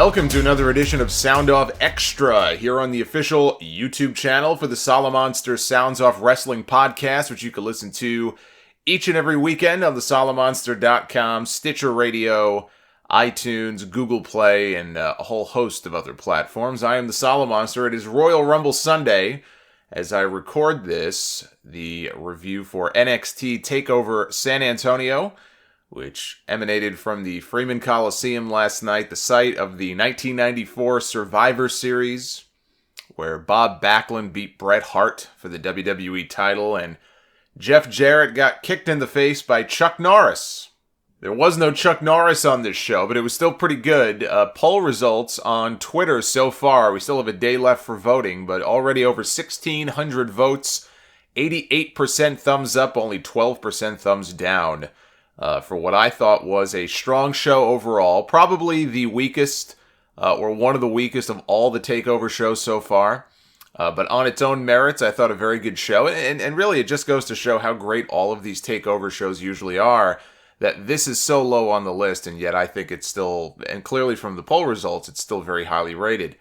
Welcome to another edition of Sound Off Extra here on the official YouTube channel for the Solomonster Sounds Off Wrestling Podcast, which you can listen to each and every weekend on the Solomonster.com, Stitcher Radio, iTunes, Google Play, and a whole host of other platforms. I am the Solomonster. It is Royal Rumble Sunday. As I record this, the review for NXT Takeover San Antonio, which emanated from the Freeman Coliseum last night, the site of the 1994 Survivor Series, where Bob Backlund beat Bret Hart for the WWE title, and Jeff Jarrett got kicked in the face by Chuck Norris. There was no Chuck Norris on this show, but it was still pretty good. Poll results on Twitter so far, we still have a day left for voting, but already over 1,600 votes, 88% thumbs up, only 12% thumbs down. For what I thought was a strong show overall. Probably the weakest, or one of the weakest of all the TakeOver shows so far. But on its own merits, I thought a very good show. And really, it just goes to show how great all of these TakeOver shows usually are, that this is so low on the list, and yet I think it's still, and clearly from the poll results, it's still very highly rated.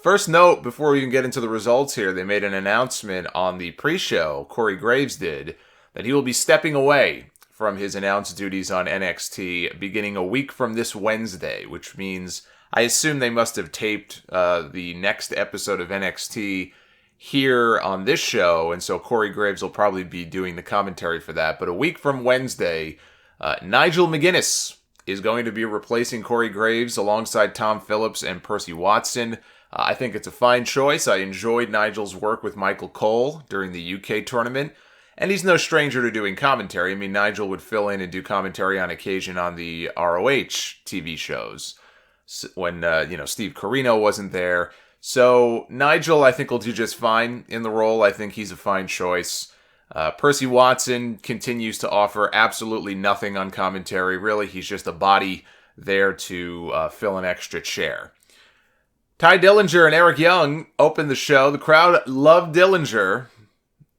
First note, before we even get into the results here, they made an announcement on the pre-show, Corey Graves did, that he will be stepping away from his announce duties on NXT beginning a week from this Wednesday, which means I assume they must have taped the next episode of NXT here on this show, and so Corey Graves will probably be doing the commentary for that. But a week from Wednesday, Nigel McGuinness is going to be replacing Corey Graves alongside Tom Phillips and Percy Watson. I think it's a fine choice. I enjoyed Nigel's work with Michael Cole during the UK tournament. And he's no stranger to doing commentary. I mean, Nigel would fill in and do commentary on occasion on the ROH TV shows when, Steve Corino wasn't there. So Nigel, I think, will do just fine in the role. I think he's a fine choice. Percy Watson continues to offer absolutely nothing on commentary. Really, he's just a body there to fill an extra chair. Ty Dillinger and Eric Young opened the show. The crowd loved Dillinger.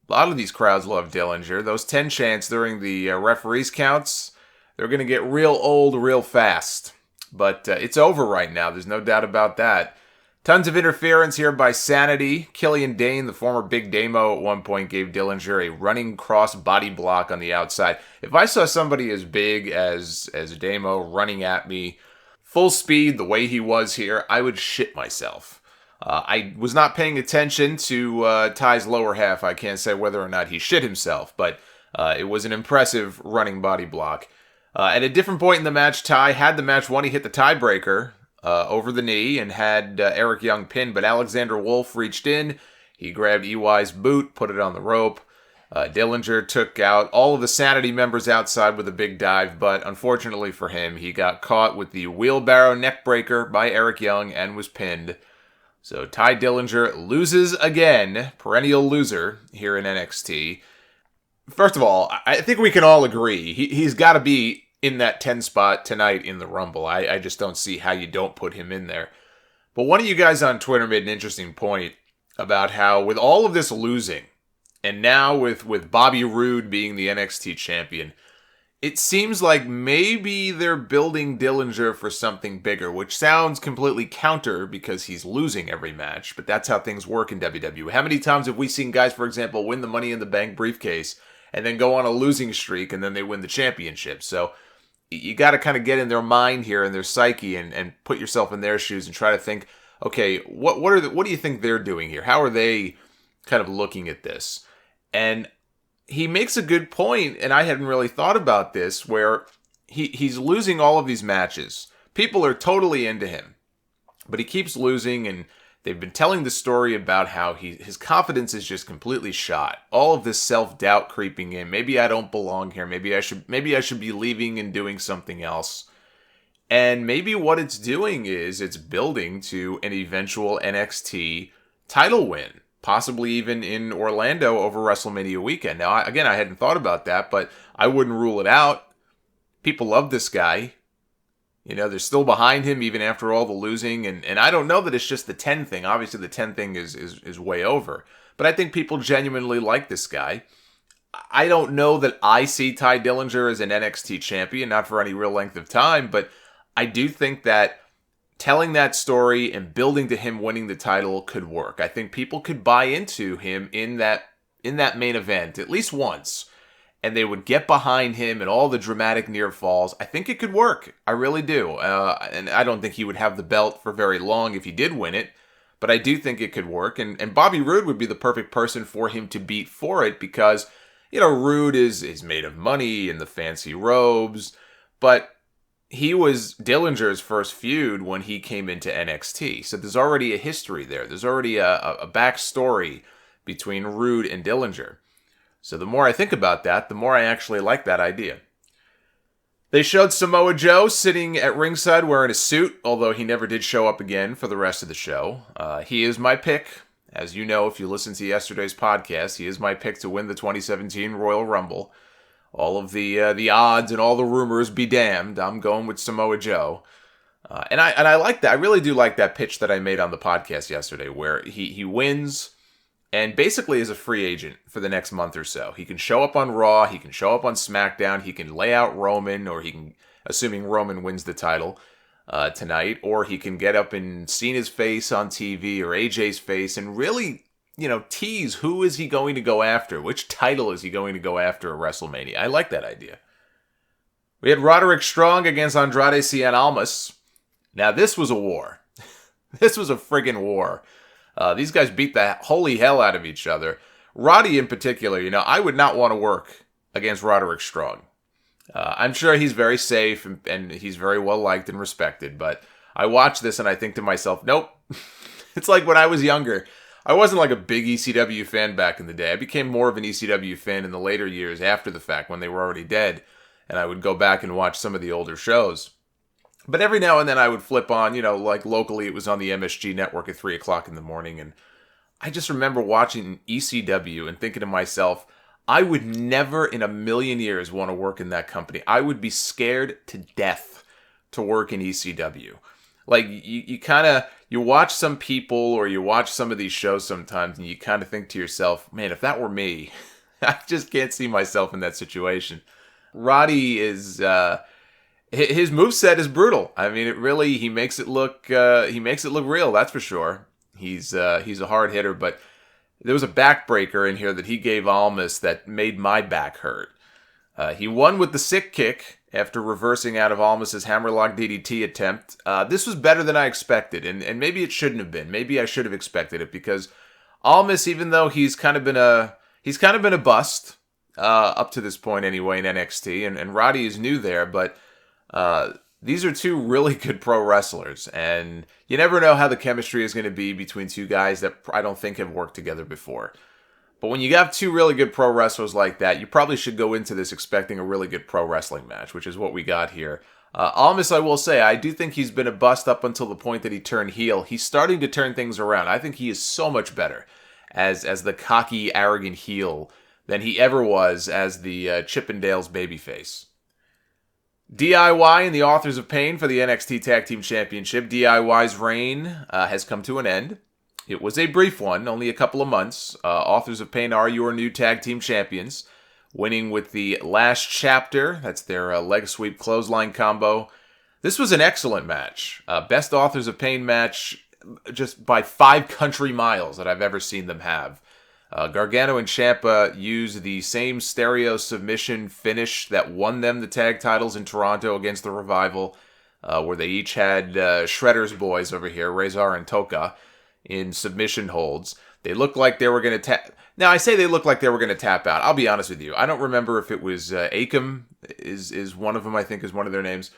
A lot of these crowds love Dillinger. Those 10 chants during the referees counts, they're going to get real old real fast. But it's over right now. There's no doubt about that. Tons of interference here by Sanity. Killian Dane, the former Big Damo, at one point gave Dillinger a running cross body block on the outside. If I saw somebody as big as Damo running at me, full speed, the way he was here, I would shit myself. I was not paying attention to Ty's lower half. I can't say whether or not he shit himself, but it was an impressive running body block. At a different point in the match, Ty had the match won. He hit the tiebreaker over the knee and had Eric Young pinned, but Alexander Wolf reached in. He grabbed EY's boot, put it on the rope. Dillinger took out all of the Sanity members outside with a big dive, but unfortunately for him, he got caught with the wheelbarrow neckbreaker by Eric Young and was pinned. So Ty Dillinger loses again, perennial loser here in NXT. First of all, I think we can all agree he's got to be in that 10 spot tonight in the Rumble. I just don't see how you don't put him in there. But one of you guys on Twitter made an interesting point about how with all of this losing, and now with Bobby Roode being the NXT champion, it seems like maybe they're building Dillinger for something bigger, which sounds completely counter because he's losing every match, but that's how things work in WWE. How many times have we seen guys, for example, win the Money in the Bank briefcase and then go on a losing streak and then they win the championship? So you got to kind of get in their mind here and their psyche and put yourself in their shoes and try to think, okay, what do you think they're doing here? How are they kind of looking at this? And he makes a good point, and I hadn't really thought about this, where he's losing all of these matches. People are totally into him, but he keeps losing, and they've been telling the story about how his confidence is just completely shot. All of this self-doubt creeping in. Maybe I don't belong here. Maybe I should be leaving and doing something else. And maybe what it's doing is it's building to an eventual NXT title win. Possibly even in Orlando over WrestleMania weekend. Now, I hadn't thought about that, but I wouldn't rule it out. People love this guy. They're still behind him even after all the losing. And I don't know that it's just the 10 thing. Obviously, the 10 thing is way over. But I think people genuinely like this guy. I don't know that I see Ty Dillinger as an NXT champion, not for any real length of time, but I do think that telling that story and building to him winning the title could work. I think people could buy into him in that main event at least once, and they would get behind him and all the dramatic near falls. I think it could work. I really do. And I don't think he would have the belt for very long if he did win it, but I do think it could work. And Bobby Roode would be the perfect person for him to beat for it because, Roode is made of money and the fancy robes, but he was Dillinger's first feud when he came into NXT. So there's already a history there. There's already a backstory between Roode and Dillinger. So the more I think about that, the more I actually like that idea. They showed Samoa Joe sitting at ringside wearing a suit, although he never did show up again for the rest of the show. He is my pick. As you know, if you listen to yesterday's podcast, he is my pick to win the 2017 Royal Rumble. All of the odds and all the rumors be damned. I'm going with Samoa Joe. And I like that. I really do like that pitch that I made on the podcast yesterday where he wins and basically is a free agent for the next month or so. He can show up on Raw. He can show up on SmackDown. He can lay out Roman, or he can, assuming Roman wins the title tonight, or he can get up and Cena's face on TV or AJ's face and really, tease who is he going to go after? Which title is he going to go after at WrestleMania? I like that idea. We had Roderick Strong against Andrade Cien Almas. Now, this was a war. This was a friggin' war. These guys beat the holy hell out of each other. Roddy in particular, I would not want to work against Roderick Strong. I'm sure he's very safe and he's very well liked and respected, but I watch this and I think to myself, nope. It's like when I was younger. I wasn't like a big ECW fan back in the day. I became more of an ECW fan in the later years after the fact when they were already dead, and I would go back and watch some of the older shows. But every now and then I would flip on, like locally it was on the MSG network at 3 o'clock in the morning, and I just remember watching ECW and thinking to myself, I would never in a million years want to work in that company. I would be scared to death to work in ECW. Like, you watch some people or you watch some of these shows sometimes and you kind of think to yourself, man, if that were me, I just can't see myself in that situation. Roddy is, his moveset is brutal. I mean, he makes it look real, that's for sure. He's a hard hitter, but there was a backbreaker in here that he gave Almas that made my back hurt. He won with the sick kick after reversing out of Almas' hammerlock DDT attempt. This was better than I expected, and maybe it shouldn't have been. Maybe I should have expected it because Almas, even though he's kind of been a bust up to this point anyway in NXT, and Roddy is new there, but these are two really good pro wrestlers, and you never know how the chemistry is going to be between two guys that I don't think have worked together before. But when you have two really good pro wrestlers like that, you probably should go into this expecting a really good pro wrestling match, which is what we got here. Almas, I will say, I do think he's been a bust up until the point that he turned heel. He's starting to turn things around. I think he is so much better as the cocky, arrogant heel than he ever was as the Chippendales babyface. DIY and the Authors of Pain for the NXT Tag Team Championship. DIY's reign has come to an end. It was a brief one, only a couple of months. Authors of Pain are your new tag team champions, winning with the Last Chapter. That's their leg sweep clothesline combo. This was an excellent match. Best Authors of Pain match just by 5 country miles that I've ever seen them have. Gargano and Ciampa used the same stereo submission finish that won them the tag titles in Toronto against the Revival, where they each had Shredder's boys over here, Razor and Toka, in submission holds. They looked like they were going to tap. Now, I say they looked like they were going to tap out. I'll be honest with you. I don't remember if it was Akam is one of them, I think is one of their names.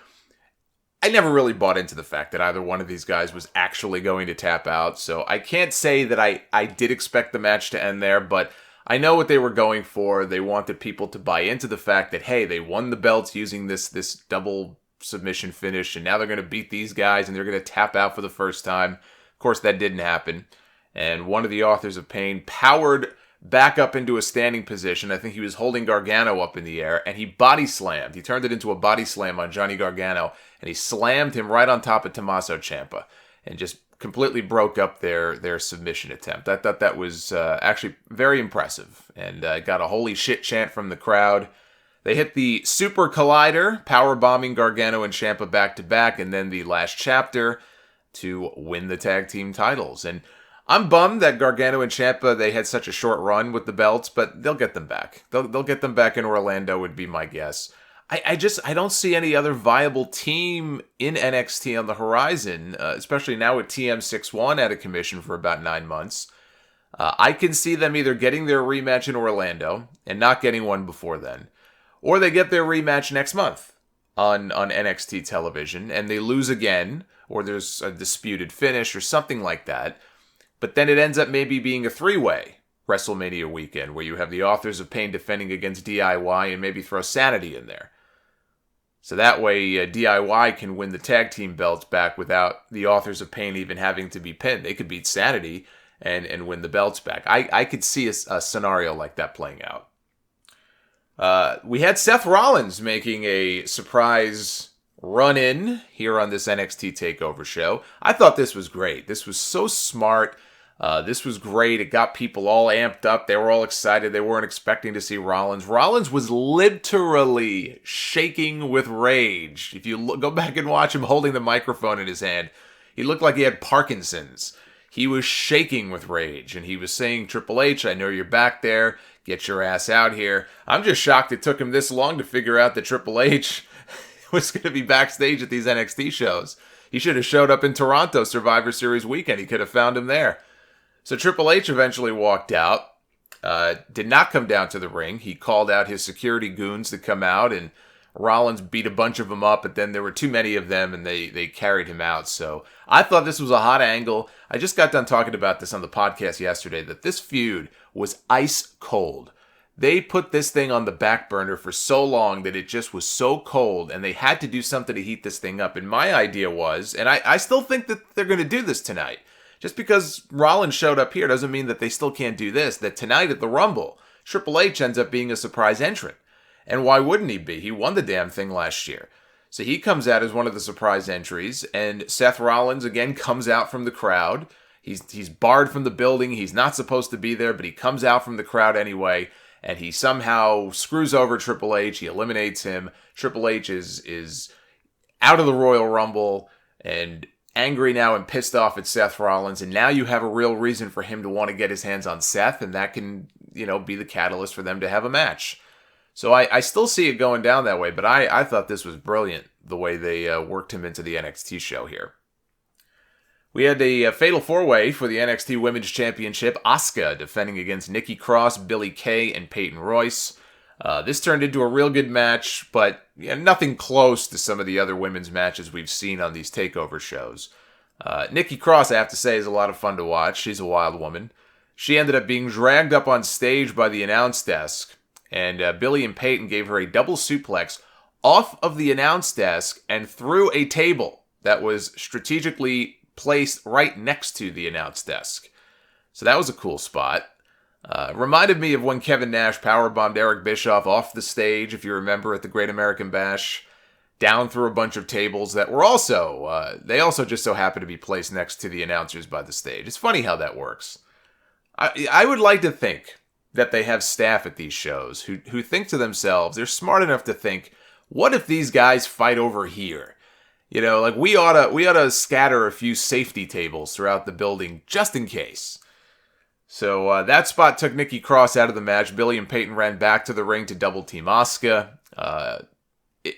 I never really bought into the fact that either one of these guys was actually going to tap out. So I can't say that I did expect the match to end there, but I know what they were going for. They wanted people to buy into the fact that, hey, they won the belts using this double submission finish, and now they're going to beat these guys, and they're going to tap out for the first time. Of course, that didn't happen. And one of the Authors of Pain powered back up into a standing position. I think he was holding Gargano up in the air, and he body slammed. He turned it into a body slam on Johnny Gargano, and he slammed him right on top of Tommaso Ciampa, and just completely broke up their submission attempt. I thought that was actually very impressive, and got a holy shit chant from the crowd. They hit the Super Collider, power bombing Gargano and Ciampa back to back, and then the Last Chapter. to win the tag team titles. And I'm bummed that Gargano and Ciampa, they had such a short run with the belts, but they'll get them back. They'll get them back in Orlando would be my guess. I don't see any other viable team in NXT on the horizon, especially now with TM61 out of commission for about 9 months. I can see them either getting their rematch in Orlando and not getting one before then, or they get their rematch next month on NXT television and they lose again, or there's a disputed finish or something like that. But then it ends up maybe being a 3-way WrestleMania weekend where you have the Authors of Pain defending against DIY and maybe throw Sanity in there. So that way DIY can win the tag team belts back without the Authors of Pain even having to be pinned. They could beat Sanity and win the belts back. I could see a scenario like that playing out. We had Seth Rollins making a surprise run-in here on this NXT Takeover show. I thought this was great. This was so smart. This was great. It got people all amped up. They were all excited. They weren't expecting to see Rollins. Rollins was literally shaking with rage. If you go back and watch him holding the microphone in his hand, he looked like he had Parkinson's. He was shaking with rage, and he was saying, Triple H, I know you're back there. Get your ass out here. I'm just shocked it took him this long to figure out that Triple H was going to be backstage at these NXT shows. He should have showed up in Toronto Survivor Series weekend. He could have found him there. So Triple H eventually walked out, did not come down to the ring. He called out his security goons to come out, and Rollins beat a bunch of them up, but then there were too many of them, and they carried him out. So I thought this was a hot angle. I just got done talking about this on the podcast yesterday, that this feud was ice cold. They put this thing on the back burner for so long that it just was so cold, and they had to do something to heat this thing up. And my idea was, and I still think that they're going to do this tonight. Just because Rollins showed up here doesn't mean that they still can't do this. That tonight at the Rumble, Triple H ends up being a surprise entrant. And why wouldn't he be? He won the damn thing last year. So he comes out as one of the surprise entries, and Seth Rollins again comes out from the crowd. He's barred from the building. He's not supposed to be there, but he comes out from the crowd anyway, and he somehow screws over Triple H. He eliminates him. Triple H is out of the Royal Rumble and angry now and pissed off at Seth Rollins, and now you have a real reason for him to want to get his hands on Seth, and that can, be the catalyst for them to have a match. So I still see it going down that way, but I thought this was brilliant, the way they worked him into the NXT show here. We had a fatal 4-way for the NXT Women's Championship. Asuka defending against Nikki Cross, Billie Kay, and Peyton Royce. This turned into a real good match, but nothing close to some of the other women's matches we've seen on these takeover shows. Nikki Cross, I have to say, is a lot of fun to watch. She's a wild woman. She ended up being dragged up on stage by the announce desk, and Billie and Peyton gave her a double suplex off of the announce desk and through a table that was strategically placed right next to the announce desk. So that was a cool spot. Reminded me of when Kevin Nash powerbombed Eric Bischoff off the stage, if you remember, at the Great American Bash, down through a bunch of tables that were also, they also just so happened to be placed next to the announcers by the stage. It's funny how that works. I would like to think that they have staff at these shows who think to themselves, they're smart enough to think, what if these guys fight over here? We ought to scatter a few safety tables throughout the building just in case. So that spot took Nikki Cross out of the match. Billie and Peyton ran back to the ring to double team Asuka.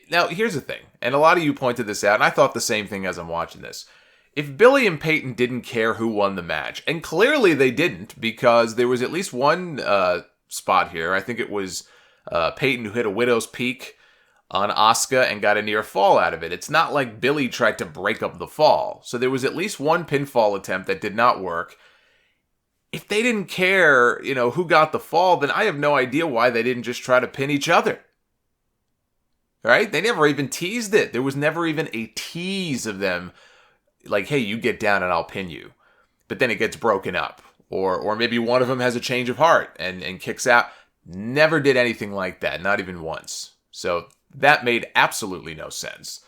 Now, here's the thing, and a lot of you pointed this out, and I thought the same thing as I'm watching this. If Billie and Peyton didn't care who won the match, and clearly they didn't, because there was at least one spot here, I think it was Peyton who hit a Widow's Peak on Asuka and got a near fall out of it. It's not like Billie tried to break up the fall. So there was at least one pinfall attempt that did not work. If they didn't care, who got the fall, then I have no idea why they didn't just try to pin each other. Right? They never even teased it. There was never even a tease of them like, hey, you get down and I'll pin you. But then it gets broken up. Or maybe one of them has a change of heart and kicks out. Never did anything like that, not even once. So that made absolutely no sense.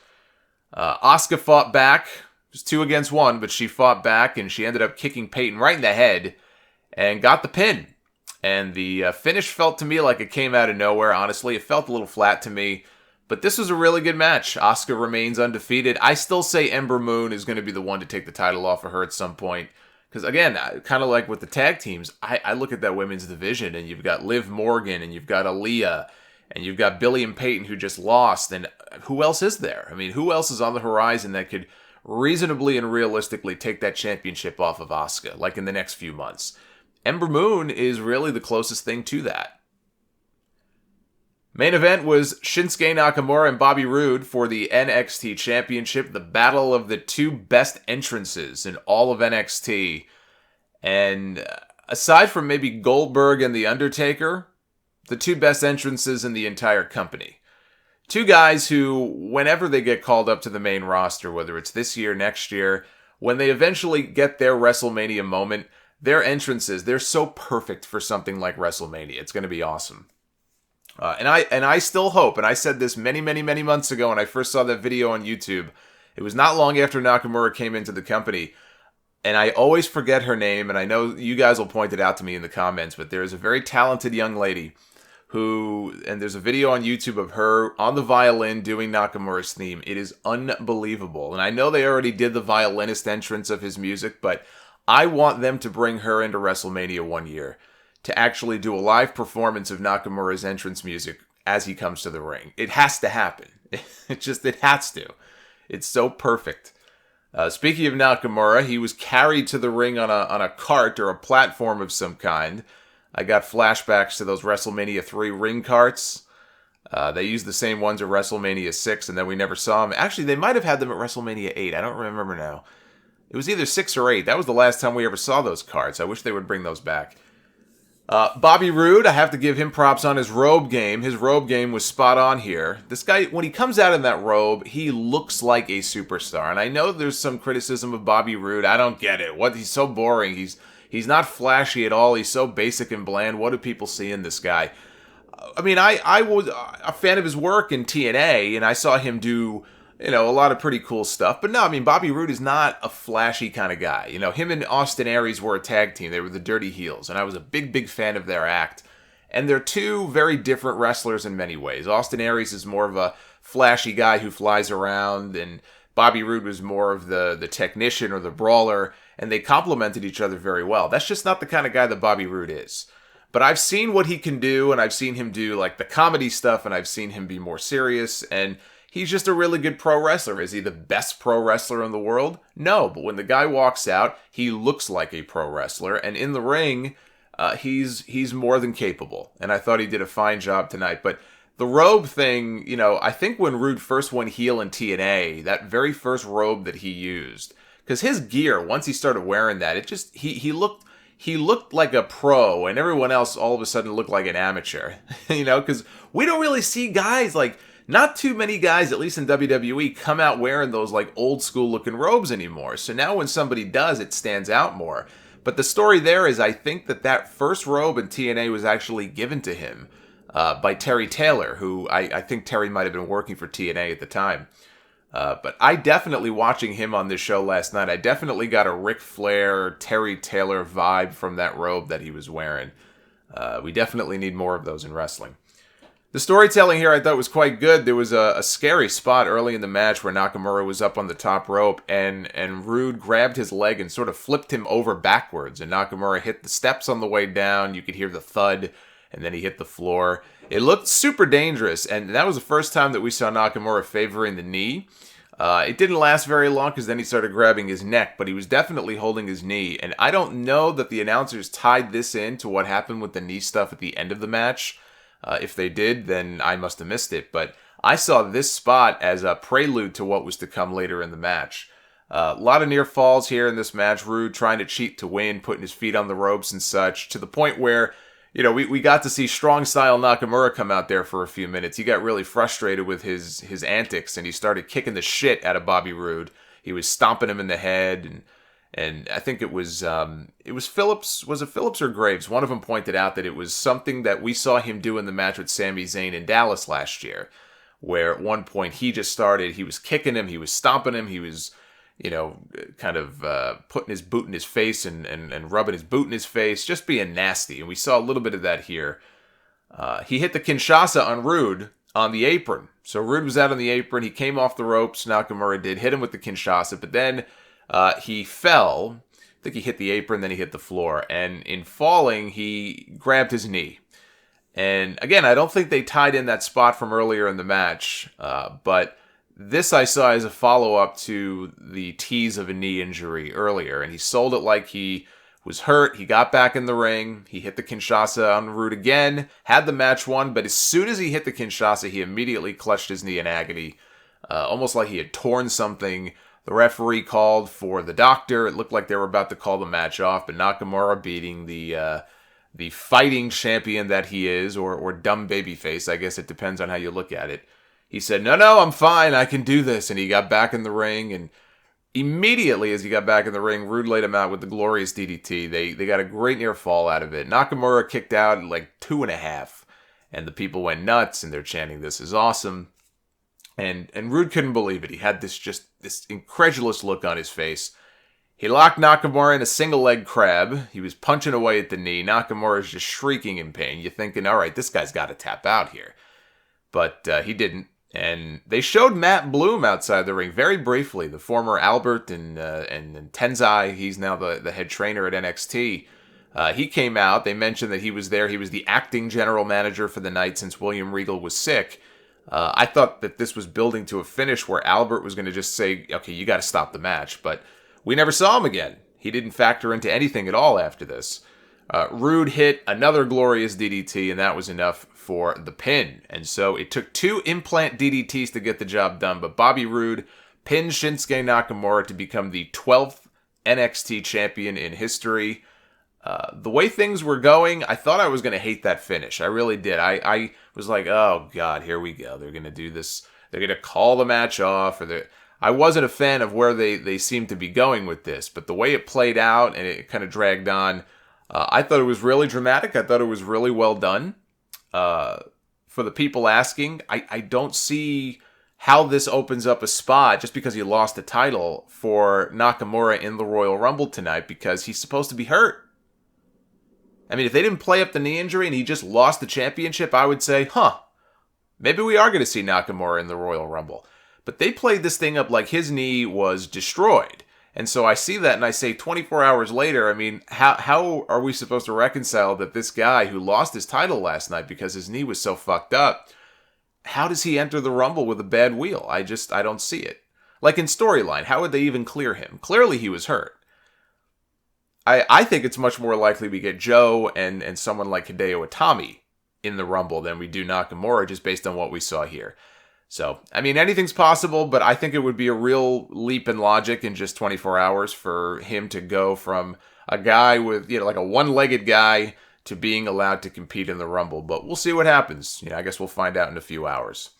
Asuka fought back. It was 2 against 1, but she fought back and she ended up kicking Peyton right in the head and got the pin. And the finish felt to me like it came out of nowhere, honestly. It felt a little flat to me. But this was a really good match. Asuka remains undefeated. I still say Ember Moon is going to be the one to take the title off of her at some point. Because again, kind of like with the tag teams, I look at that women's division and you've got Liv Morgan and you've got Aaliyah and you've got Billy and Peyton who just lost. And who else is there? I mean, who else is on the horizon that could reasonably and realistically take that championship off of Asuka, like in the next few months? Ember Moon is really the closest thing to that. Main event was Shinsuke Nakamura and Bobby Roode for the NXT Championship, the battle of the two best entrances in all of NXT. And aside from maybe Goldberg and The Undertaker, the two best entrances in the entire company. Two guys who, whenever they get called up to the main roster, whether it's this year, next year, when they eventually get their WrestleMania moment, their entrances, they're so perfect for something like WrestleMania. It's going to be awesome. And I still hope, and I said this many months ago when I first saw that video on YouTube. It was not long after Nakamura came into the company, and I always forget her name, and I know you guys will point it out to me in the comments, but there is a very talented young lady and there's a video on YouTube of her on the violin doing Nakamura's theme. It is unbelievable. And I know they already did the violinist entrance of his music, but I want them to bring her into WrestleMania one year to actually do a live performance of Nakamura's entrance music as he comes to the ring. It has to happen. It has to. It's so perfect. Speaking of Nakamura, he was carried to the ring on a cart or a platform of some kind. I got flashbacks to those WrestleMania 3 ring carts. They used the same ones at WrestleMania 6, and then we never saw them. Actually, they might have had them at WrestleMania 8. I don't remember now. It was either 6 or 8. That was the last time we ever saw those carts. I wish they would bring those back. Bobby Roode, I have to give him props on his robe game. His robe game was spot on here. This guy, when he comes out in that robe, he looks like a superstar. And I know there's some criticism of Bobby Roode. I don't get it. He's so boring. He's not flashy at all. He's so basic and bland. What do people see in this guy? I mean, I was a fan of his work in TNA, and I saw him do, a lot of pretty cool stuff. But no, I mean, Bobby Roode is not a flashy kind of guy. Him and Austin Aries were a tag team. They were the Dirty Heels, and I was a big fan of their act. And they're two very different wrestlers in many ways. Austin Aries is more of a flashy guy who flies around, and Bobby Roode was more of the technician or the brawler, and they complemented each other very well. That's just not the kind of guy that Bobby Roode is. But I've seen what he can do, and I've seen him do like the comedy stuff, and I've seen him be more serious, and he's just a really good pro wrestler. Is he the best pro wrestler in the world? No, but when the guy walks out, he looks like a pro wrestler, and in the ring, he's more than capable. And I thought he did a fine job tonight. But the robe thing, I think when Roode first went heel in TNA, that very first robe that he used, because his gear, once he started wearing that, it just he looked like a pro, and everyone else all of a sudden looked like an amateur. Because we don't really see guys like. Not too many guys, at least in WWE, come out wearing those like old school looking robes anymore. So now when somebody does, it stands out more. But the story there is I think that first robe in TNA was actually given to him by Terry Taylor, who I think Terry might have been working for TNA at the time. But I definitely, watching him on this show last night, I definitely got a Ric Flair, Terry Taylor vibe from that robe that he was wearing. We definitely need more of those in wrestling. The storytelling here I thought was quite good. There was a scary spot early in the match where Nakamura was up on the top rope and Roode grabbed his leg and sort of flipped him over backwards. And Nakamura hit the steps on the way down. You could hear the thud, and then he hit the floor. It looked super dangerous, and that was the first time that we saw Nakamura favoring the knee. It didn't last very long because then he started grabbing his neck, but he was definitely holding his knee. And I don't know that the announcers tied this in to what happened with the knee stuff at the end of the match. If they did, then I must have missed it. But I saw this spot as a prelude to what was to come later in the match. A lot of near falls here in this match. Roode trying to cheat to win, putting his feet on the ropes and such, to the point where, we got to see strong style Nakamura come out there for a few minutes. He got really frustrated with his antics, and he started kicking the shit out of Bobby Roode. He was stomping him in the head, and I think it was Phillips. Was it Phillips or Graves? One of them pointed out that it was something that we saw him do in the match with Sami Zayn in Dallas last year, where at one point he was kicking him, he was stomping him, he was, kind of putting his boot in his face and rubbing his boot in his face, just being nasty. And we saw a little bit of that here. He hit the Kinshasa on Roode. on the apron. So Roode was out on the apron. He came off the ropes. Nakamura did hit him with the Kinshasa, but then he fell. I think he hit the apron, then he hit the floor. And in falling, he grabbed his knee. And again, I don't think they tied in that spot from earlier in the match, but this I saw as a follow-up to the tease of a knee injury earlier, and he sold it like he was hurt. He got back in the ring. He hit the Kinshasa on Roode again, had the match won, but as soon as he hit the Kinshasa, he immediately clutched his knee in agony, almost like he had torn something. The referee called for the doctor. It looked like they were about to call the match off, but Nakamura, beating the fighting champion that he is, or dumb babyface, I guess it depends on how you look at it. He said, no, I'm fine, I can do this. And he got back in the ring, and immediately as he got back in the ring, Roode laid him out with the glorious DDT. They got a great near fall out of it. Nakamura kicked out at like 2.5, and the people went nuts, and they're chanting, "This is awesome." And Roode couldn't believe it. He had this incredulous look on his face. He locked Nakamura in a single leg crab. He was punching away at the knee. Nakamura's just shrieking in pain. You're thinking, all right, this guy's got to tap out here. But he didn't. And they showed Matt Bloom outside the ring very briefly, the former Albert and Tenzai. He's now the head trainer at NXT. He came out. They mentioned that he was there. He was the acting general manager for the night since William Regal was sick. I thought that this was building to a finish where Albert was going to just say, okay, you got to stop the match. But we never saw him again. He didn't factor into anything at all after this. Roode hit another glorious DDT, and that was enough for the pin. And so it took 2 implant DDTs to get the job done, but Bobby Roode pinned Shinsuke Nakamura to become the 12th NXT champion in history. The way things were going, I thought I was going to hate that finish. I really did. I was like, oh God, here we go. They're going to do this. They're going to call the match off. I wasn't a fan of where they seemed to be going with this, but the way it played out and it kind of dragged on, I thought it was really dramatic. I thought it was really well done. For the people asking, I don't see how this opens up a spot just because he lost the title for Nakamura in the Royal Rumble tonight, because he's supposed to be hurt. I mean, if they didn't play up the knee injury and he just lost the championship, I would say, maybe we are going to see Nakamura in the Royal Rumble. But they played this thing up like his knee was destroyed. And so I see that and I say 24 hours later, I mean, how are we supposed to reconcile that this guy who lost his title last night because his knee was so fucked up, how does he enter the Rumble with a bad wheel? I don't see it. Like in storyline, how would they even clear him? Clearly he was hurt. I think it's much more likely we get Joe and someone like Hideo Itami in the Rumble than we do Nakamura, just based on what we saw here. So, I mean, anything's possible, but I think it would be a real leap in logic in just 24 hours for him to go from a guy with, like a one-legged guy to being allowed to compete in the Rumble. But we'll see what happens. I guess we'll find out in a few hours.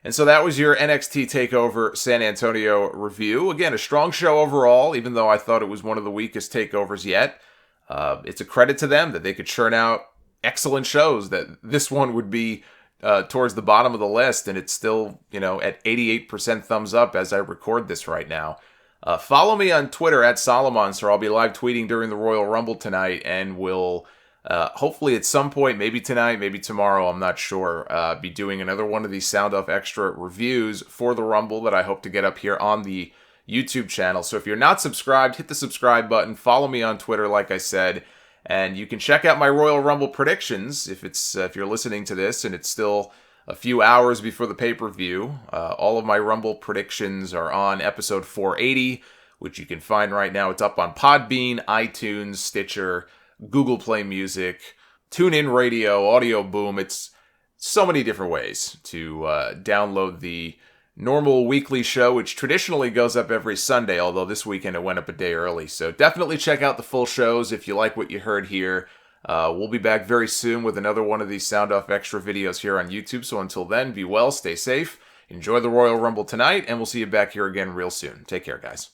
And so that was your NXT TakeOver San Antonio review. Again, a strong show overall, even though I thought it was one of the weakest takeovers yet. It's a credit to them that they could churn out excellent shows, that this one would be towards the bottom of the list, and it's still, at 88% thumbs up as I record this right now. Follow me on Twitter at Solomonster. I'll be live tweeting during the Royal Rumble tonight, and will hopefully at some point, maybe tonight, maybe tomorrow, I'm not sure, be doing another one of these Sound Off Extra reviews for the Rumble that I hope to get up here on the YouTube channel. So if you're not subscribed, hit the subscribe button. Follow me on Twitter, like I said. And you can check out my Royal Rumble predictions if you're listening to this and it's still a few hours before the pay-per-view. All of my Rumble predictions are on episode 480, which you can find right now. It's up on Podbean, iTunes, Stitcher, Google Play Music, TuneIn Radio, Audio Boom. It's so many different ways to download the normal weekly show, which traditionally goes up every Sunday, although this weekend it went up a day early. So definitely check out the full shows if you like what you heard here. We'll be back very soon with another one of these Sound Off Extra videos here on YouTube. So until then, be well, stay safe, enjoy the Royal Rumble tonight, and we'll see you back here again real soon. Take care, guys.